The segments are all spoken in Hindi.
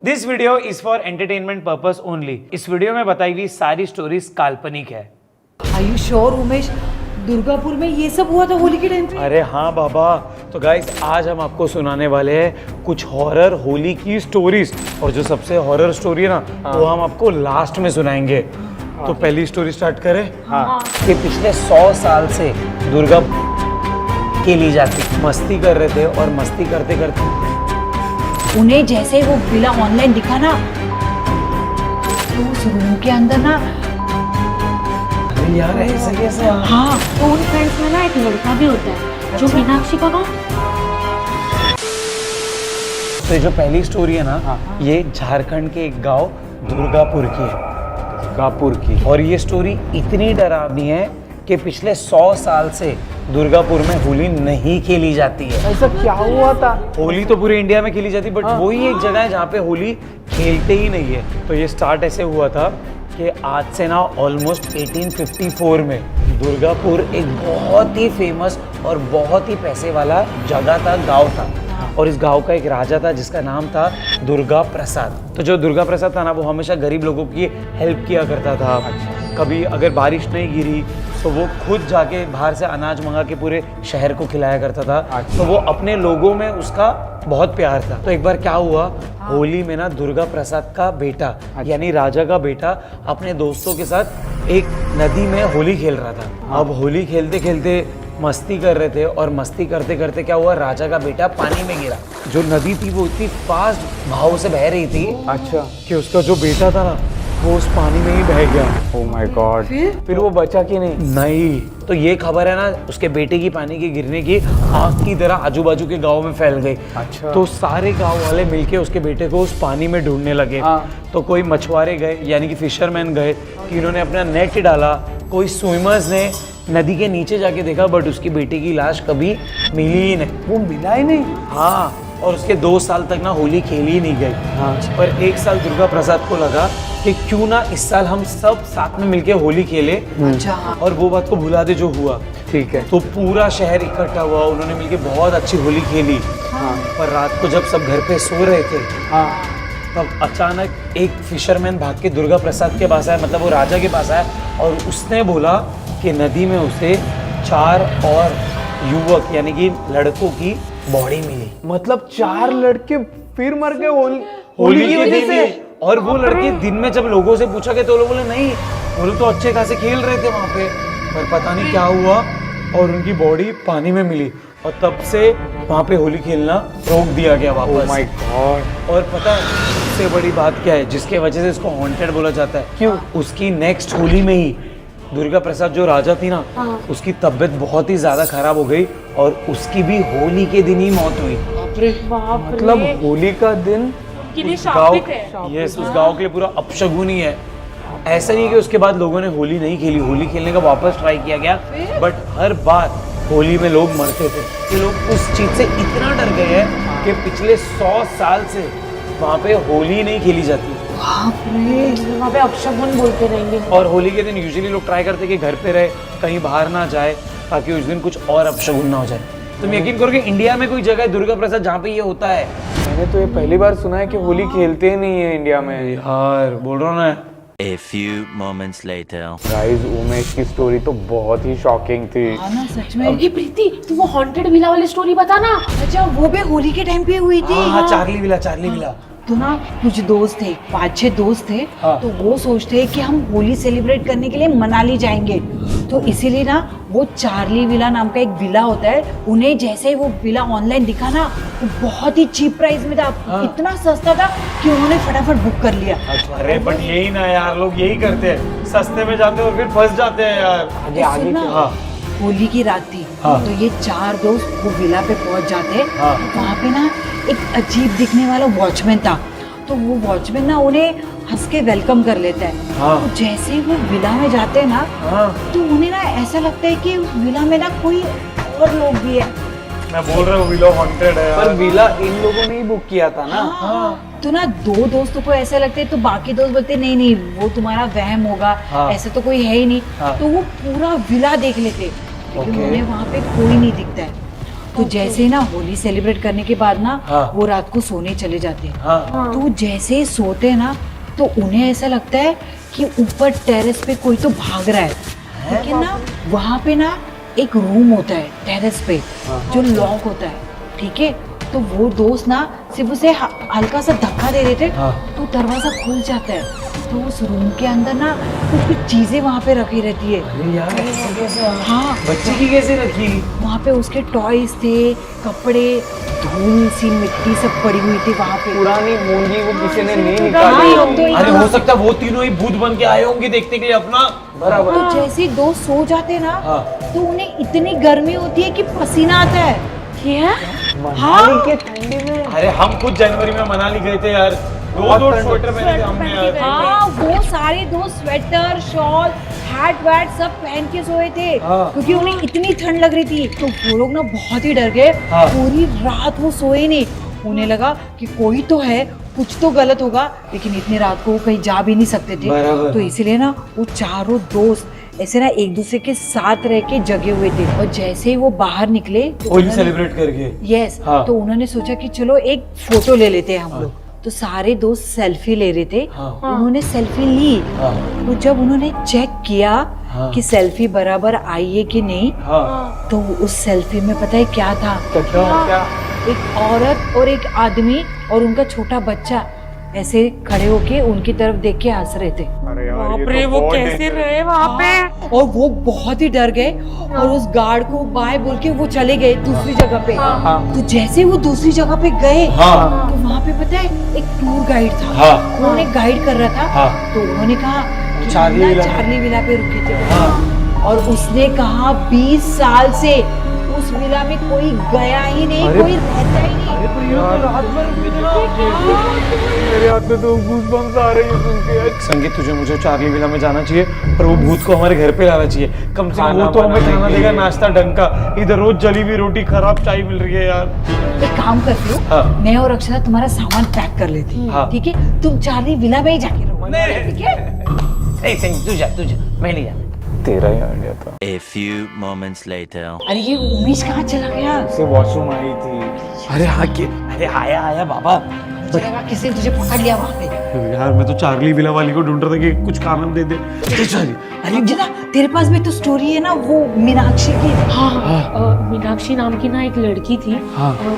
This video is for entertainment purpose only. इस वीडियो में बताई हुई सारी स्टोरीज काल्पनिक है। Are you sure, Umesh? Durgapur में ये सब हुआ था होली के टाइम पे? अरे हाँ बाबा, तो गाइस आज हम आपको सुनाने वाले हैं कुछ हॉरर होली की स्टोरीज, और जो सबसे हॉरर स्टोरी है ना वो हम आपको लास्ट में सुनाएंगे। तो पहली स्टोरी स्टार्ट करें। कि पिछले 100 साल से दुर्गा खेली जाती, मस्ती कर रहे थे और मस्ती करते करते उन्हें जैसे वो विला ऑनलाइन दिखा ना, तो उस रूम के अंदर ना, अरे यार ऐसे कैसे? हाँ, तो उन फ्रेंड्स में ना एक लड़का भी होता है जो मीनाक्षी का ना। तो ये जो पहली स्टोरी है ना ये झारखंड के एक गांव दुर्गापुर की है। दुर्गापुर की। और ये स्टोरी इतनी डरावनी है कि पिछले 100 साल से दुर्गापुर में होली नहीं खेली जाती है। ऐसा क्या हुआ था? होली तो पूरे इंडिया में खेली जाती है, बट वही एक जगह है जहाँ पे होली खेलते ही नहीं है। तो ये स्टार्ट ऐसे हुआ था कि आज से ना ऑलमोस्ट 1854 में दुर्गापुर एक बहुत ही फेमस और बहुत ही पैसे वाला जगह था, गांव था। और इस गांव का एक राजा था जिसका नाम था दुर्गा प्रसाद। तो जो दुर्गा प्रसाद था ना वो हमेशा गरीब लोगों की हेल्प किया करता था। कभी अगर बारिश नहीं गिरी तो वो खुद जाके बाहर से अनाज मंगा के पूरे शहर को खिलाया करता था। तो वो अपने लोगों में उसका बहुत प्यार था। तो एक बार क्या हुआ, होली में ना दुर्गा प्रसाद का बेटा यानी राजा का बेटा अपने दोस्तों के साथ एक नदी में होली खेल रहा था। अब होली खेलते खेलते मस्ती कर रहे थे और मस्ती करते करते क्या हुआ, राजा का बेटा पानी में गिरा। जो नदी थी वो इतनी फास्ट भाव से बह रही थी अच्छा कि उसका जो बेटा था ना वो उस पानी में ही बह गया। Oh my God. फिर वो बचा कि नहीं? तो ये खबर है ना उसके बेटे की पानी के गिरने की आग की तरह आजू बाजू के गांव में फैल गई। अच्छा। तो सारे गांव वाले मिलके उसके बेटे को उस पानी में ढूंढने लगे। तो कोई मछुआरे गए यानी कि फिशरमैन गए कि इन्होंने अपना नेट डाला। कोई स्विमर्स ने नदी के नीचे जाके देखा, बट उसकी बेटे की लाश कभी मिली ही नहीं। वो मिला ही नहीं? हाँ, और उसके 2 साल तक ना होली खेली ही नहीं गई। पर एक साल दुर्गा प्रसाद को लगा कि क्यों ना इस साल हम सब साथ में मिलके होली खेले और वो बात को भुला दे जो हुआ। ठीक है। तो पूरा शहर इकट्ठा हुआ, उन्होंने मिलके बहुत अच्छी होली खेली। पर रात को जब सब घर पे सो रहे थे तब अचानक एक फिशरमैन भाग के दुर्गा प्रसाद के पास आया, मतलब वो राजा के पास आया, और उसने बोला कि नदी में उसे 4 और युवक यानी कि लड़कों की बॉडी मिली। मतलब 4 लड़के फिर मर गए होली की वजह से। और वो लड़के दिन में जब लोगों से पूछा गया तो लोग बोले नहीं, वो लोग तो अच्छे खासे खेल रहे थे वहां पे, पर पता नहीं क्या हुआ और उनकी बॉडी पानी में मिली। और तब से वहां पे होली खेलना रोक दिया गया वापस। Oh my God. और पता है सबसे बड़ी बात क्या है जिसके वजह से इसको हॉन्टेड बोला जाता है? क्यों? उसकी नेक्स्ट होली में ही दुर्गा प्रसाद जो राजा थी ना उसकी तबीयत बहुत ही ज्यादा खराब हो गई और उसकी भी होली के दिन ही मौत हुई। मतलब होली का दिन उस गांव के लिए पूरा अपशगुन ही है। ऐसा नहीं कि उसके बाद लोगों ने होली नहीं खेली, होली खेलने का वापस ट्राई किया गया, बट हर बार होली में लोग मरते थे। कि लोग उस चीज से इतना डर गए हैं कि पिछले 100 साल से वहाँ पे होली नहीं खेली जाती। वहाँ पे अपशगुन बोलते रहेंगे। और होली के दिन यूजुअली लोग ट्राई करते कि घर पे रहे, कहीं बाहर ना जाए, ताकि उस दिन कुछ और अपशगुन ना हो जाए। तुम यकीन करो कि इंडिया में कोई जगह है दुर्गा प्रसाद जहाँ पे ये होता है? मैंने तो ये पहली बार सुना है कि होली खेलते ही नहीं है इंडिया में। यार बोल रहा हूँ ना। A few moments later. Guys Umesh की स्टोरी तो बहुत ही शॉकिंग थी। ना सच में। ये प्रीति तू वो हॉन्टेड विला वाली स्टोरी बता ना। अच्छा, वो भी होली के टाइम पे हुई थी। हाँ, चार्ली विला। तो ना कुछ दोस्त थे, 5-6 दोस्त थे। तो वो सोचते हैं कि हम होली सेलिब्रेट करने के लिए मनाली जाएंगे। तो इसीलिए ना वो चार्ली विला नाम का एक विला होता है, उन्हें जैसे ही वो विला ऑनलाइन दिखा ना वो बहुत ही चीप प्राइस में था। इतना सस्ता था कि उन्होंने फटाफट बुक कर लिया। अरे बट यही ना यार, लोग यही करते हैं, सस्ते में जाते हैं और फिर फंस जाते हैं यार। आगे ना, होली की रात थी। तो ये 4 दोस्त वो विला पे पहुंच जाते। वहाँ पे ना एक अजीब दिखने वाला वॉचमैन था। तो वो वॉचमैन ना उन्हें हंस के वेलकम कर लेता है। तो जैसे ही वो विला में जाते हैं ना तो उन्हें ना ऐसा लगता है कि उस विला में ना कोई और लोग भी है। मैं बोल रहा हूँ विला हॉन्टेड है। पर विला इन लोगों ने ही बुक किया था ना। तो ना 2 दोस्तों को ऐसा लगता है, तो बाकी दोस्त बोलते नहीं नहीं वो तुम्हारा वहम होगा, ऐसे तो कोई है ही नहीं। तो वो पूरा विला देख लेते लेकिन उन्हें वहाँ पे कोई नहीं दिखता है। तो जैसे ना होली सेलिब्रेट करने के बाद ना हाँ। वो रात को सोने चले जाते हैं। हाँ तो जैसे ही सोते हैं ना तो उन्हें ऐसा लगता है कि ऊपर टेरेस पे कोई तो भाग रहा है, लेकिन ना वहाँ पे ना एक रूम होता है टेरेस पे जो लॉक होता है, ठीक है। तो वो दोस्त ना सिर्फ उसे हल्का सा धक्का दे देते तो दरवाजा खुल जाता है। तो उस रूम के अंदर ना कुछ चीजें वहाँ पे रखी रहती है। अरे यार ऐसे कैसे? हाँ, बच्चे की कैसे रखी? वहाँ पे उसके टॉयज थे, कपड़े, धूल सी मिट्टी सब पड़ी हुई थी वहाँ पे। पुरानी मूंगी वो किसी ने नहीं हाँ, निकाली। अरे हो सकता है वो तीनों ही भूत बन के आए होंगे देखने के लिए अपना। बराबर। तो जैसे ही दोस्त सो जाते ना हाँ। तो उन्हें इतनी गर्मी होती है कि पसीना आता है। क्या? मनाली के ठंडी में अरे हम खुद जनवरी में मनाली गए थे यार, दो स्वेटर पहने थे हमने यार। हाँ, वो सारे दोस्त स्वेटर, शॉल, हैट वैट सब पहन के सोए थे क्योंकि उन्हें इतनी ठंड लग रही थी। तो वो लोग ना बहुत ही डर गए। पूरी रात वो सोए नहीं। उन्हें लगा कि कोई तो है, कुछ तो गलत होगा, लेकिन इतनी रात को वो कहीं जा भी नहीं सकते थे। बराबर। तो इसीलिए ना वो चारों दोस्त ऐसे ना एक दूसरे के साथ रह के जगे हुए थे। और जैसे ही वो बाहर निकले तो होली उन्होंने- सेलिब्रेट करके। यस हाँ। तो उन्होंने सोचा कि चलो एक फोटो ले लेते हैं हम लोग। तो सारे दोस्त सेल्फी ले रहे थे। हाँ। उन्होंने सेल्फी ली। हाँ। तो जब उन्होंने चेक किया हाँ। कि सेल्फी बराबर आई है कि नहीं, हाँ। तो उस सेल्फी में पता है क्या था? क्या? एक औरत और एक आदमी और उनका छोटा बच्चा ऐसे खड़े होके उनकी तरफ देख के हंस रहे थे। अरे यार बाप रे, वो कैसे रहे वहाँ पे? और वो बहुत ही डर गए और उस गार्ड को बाय बोल के वो चले गए दूसरी जगह पे। तो जैसे वो दूसरी जगह पे गए हाँ। तो वहाँ पे पता है एक टूर गाइड था। हाँ। वो उन्हें गाइड कर रहा था। हाँ। तो उन्होंने कहा कि चार्ली हम ना विला। चार्ली विला पे रुके थे। हाँ। और उसने कहा 20 साल से उस विला में कोई गया ही नहीं, कोई रहता ही नहीं। मेरे हाथ में तो गूज़बम्स आ रही है सुन के। संगीत तुझे मुझे चार्ली विला में जाना चाहिए और वो भूत को हमारे घर पे लाना चाहिए। कम से कम खाना वो तो हमें बनाने खाना के देगा, लिए। नाश्ता ढंग का। इधर रोज जली हुई रोटी, खराब चाय मिल रही है यार। एक काम करती हूँ, हाँ। मैं और अक्षरा तुम्हारा सामान पैक कर लेती हूँ, हाँ। ठीक है? तुम चार्ली विला में ही जाके रहो, ठीक है? नहीं संगीत तू जा, मैं नहीं जाता। तेरा ही आइडिया था। A few moments later. अरे ये उमेश कहाँ चला गया? से वॉशरूम आई थी। अरे हाँ अरे आया बाबा। मुझे लगा किसी ने तुझे पकड़ लिया वहाँ पे। यार मैं तो चार्ली विला वाली को ढूंढ रहा था कि कुछ काम दे दे। अरे जिना तेरे पास भी तो स्टोरी है ना वो मीनाक्षी की। हाँ, मीनाक्षी नाम की ना एक लड़की थी।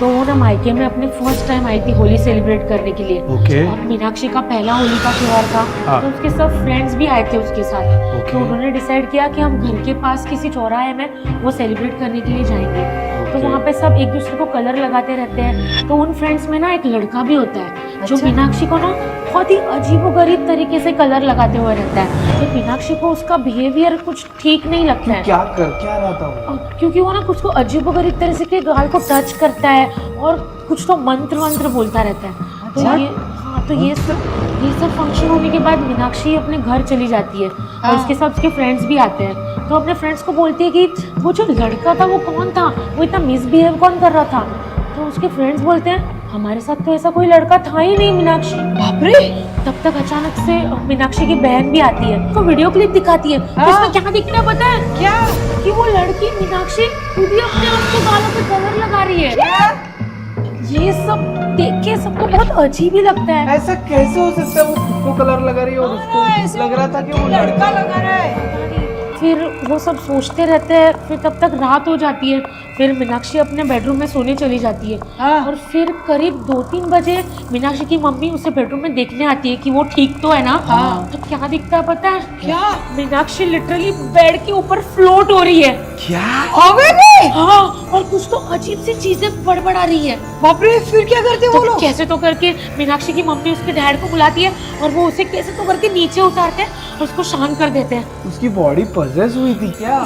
तो वो ना मायके में अपने फर्स्ट टाइम आई थी होली सेलिब्रेट करने के लिए। ओके। और मीनाक्षी का पहला होली का त्योहार था। तो उसके सब फ्रेंड्स भी आए थे उसके साथ। तो उन्होंने डिसाइड किया कि हम घर के पास किसी चौराहे में वो सेलिब्रेट करने के लिए जाएंगे। तो वहाँ पे सब एक दूसरे को कलर लगाते रहते हैं। तो उन फ्रेंड्स में ना एक लड़का भी होता है जो मीनाक्षी को ना बहुत ही अजीबोगरीब तरीके से कलर लगाते हुए रहता है। तो मीनाक्षी को उसका बिहेवियर कुछ ठीक नहीं लगता है। क्या रहा था वो? क्योंकि वो ना कुछ को अजीबोगरीब तरह से के गाल को टच करता है और कुछ तो मंत्र बोलता रहता है। तो ये सब फंक्शन होने के बाद मीनाक्षी अपने घर चली जाती है और उसके साथ उसके फ्रेंड्स भी आते हैं। तो अपने फ्रेंड्स को बोलती है कि वो जो लड़का था वो कौन था, वो इतना मिसबिहेव कौन कर रहा था। तो उसके फ्रेंड्स बोलते हैं हमारे साथ तो ऐसा कोई लड़का था ही नहीं मीनाक्षी। बाप रे। तब तक अचानक से मीनाक्षी की बहन भी आती है तो वीडियो क्लिप दिखाती है। तो इसमें क्या दिखता है पता है? क्या? कि वो लड़की मीनाक्षी खुद ही अपने आप को गालों पे कलर लगा रही है। ये सब देख के सबको बहुत अजीब ही लगता है। ऐसा कैसे हो सकता है? वो खुद को कलर लगा रही है और उसको लग रहा था कि वो लड़का लगा रहा है। फिर वो सब सोचते रहते हैं। फिर तब तक रात हो जाती है। फिर मीनाक्षी अपने बेडरूम में सोने चली जाती है। और फिर करीब 2-3 बजे मीनाक्षी की मम्मी उसे बेडरूम में देखने आती है कि वो ठीक तो है ना। तो क्या दिखता है पता है? क्या? मीनाक्षी लिटरली बेड के ऊपर फ्लोट हो रही है। क्या? हाँ, और कुछ तो अजीब सी चीजें बड़बड़ा रही है। बाप रे, फिर क्या करते वो तो लोग? कैसे तो करके मीनाक्षी की मम्मी उसके डैड को बुलाती है और वो उसे कैसे तो करके नीचे उतारते हैं और उसको शांत कर देते हैं। उसकी बॉडी पजेस हुई थी क्या?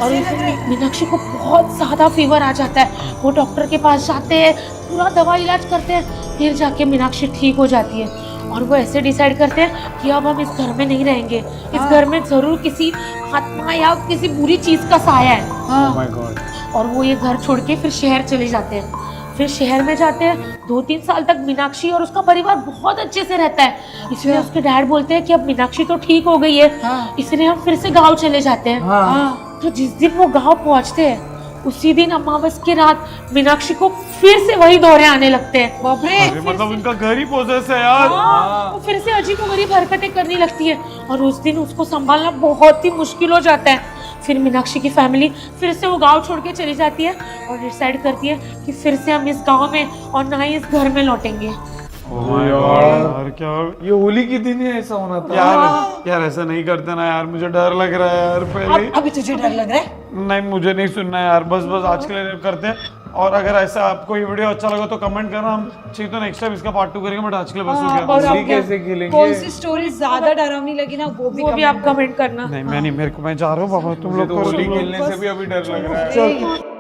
और इसमें मीनाक्षी को बहुत ज्यादा फीवर आ जाता है। वो डॉक्टर के पास जाते हैं, पूरा दवा इलाज करते हैं, फिर जाके मीनाक्षी ठीक हो जाती है। और वो ऐसे डिसाइड करते हैं कि अब हम इस घर में नहीं रहेंगे, इस घर में जरूर किसी आत्मा या किसी बुरी चीज का साया है। Oh my God. और वो ये घर छोड़ के फिर शहर चले जाते हैं। फिर शहर में जाते हैं। 2-3 साल तक मीनाक्षी और उसका परिवार बहुत अच्छे से रहता है। इसलिए उसके डैड बोलते हैं कि अब मीनाक्षी तो ठीक हो गई है, इसलिए हम फिर से गांव चले जाते हैं। तो जिस दिन वो गांव पहुंचते हैं उसी दिन अमावस की रात मीनाक्षी को फिर से वही दौरे आने लगते हैं। बाप रे। अरे मतलब उनका घर ही पोजेस है यार। वो फिर से अजीबोगरीब हरकतें करने लगती है और उस दिन उसको संभालना बहुत ही मुश्किल हो जाता है। फिर मीनाक्षी की फैमिली फिर से वो गांव छोड़ के चली जाती है और डिसाइड करती है कि फिर से हम इस गांव में और ना ही इस घर में लौटेंगे। Oh my God, यार क्या ये होली के दिन ही ऐसा होना था। यार ऐसा नहीं करते ना यार, मुझे डर लग रहा है यार पहले। अभी तुझे डर लग रहा है? नहीं मुझे नहीं सुनना यार, बस आज के लिए करते हैं। और अगर ऐसा आपको ये वीडियो अच्छा लगा तो कमेंट करना, हम चाहिए तो नेक्स्ट टाइम इसका पार्ट 2 करेंगे, बट आज के लिए बस हो गया। और होली आपको कैसे खेलेंगे? कौन सी स्टोरी ज्यादा डरावनी लगी ना वो भी आप कमेंट करना। नहीं मैं जा रहा हूँ बाबा, तुम लोग तो होली खेलने से भी अभी डर लग रहा है। चल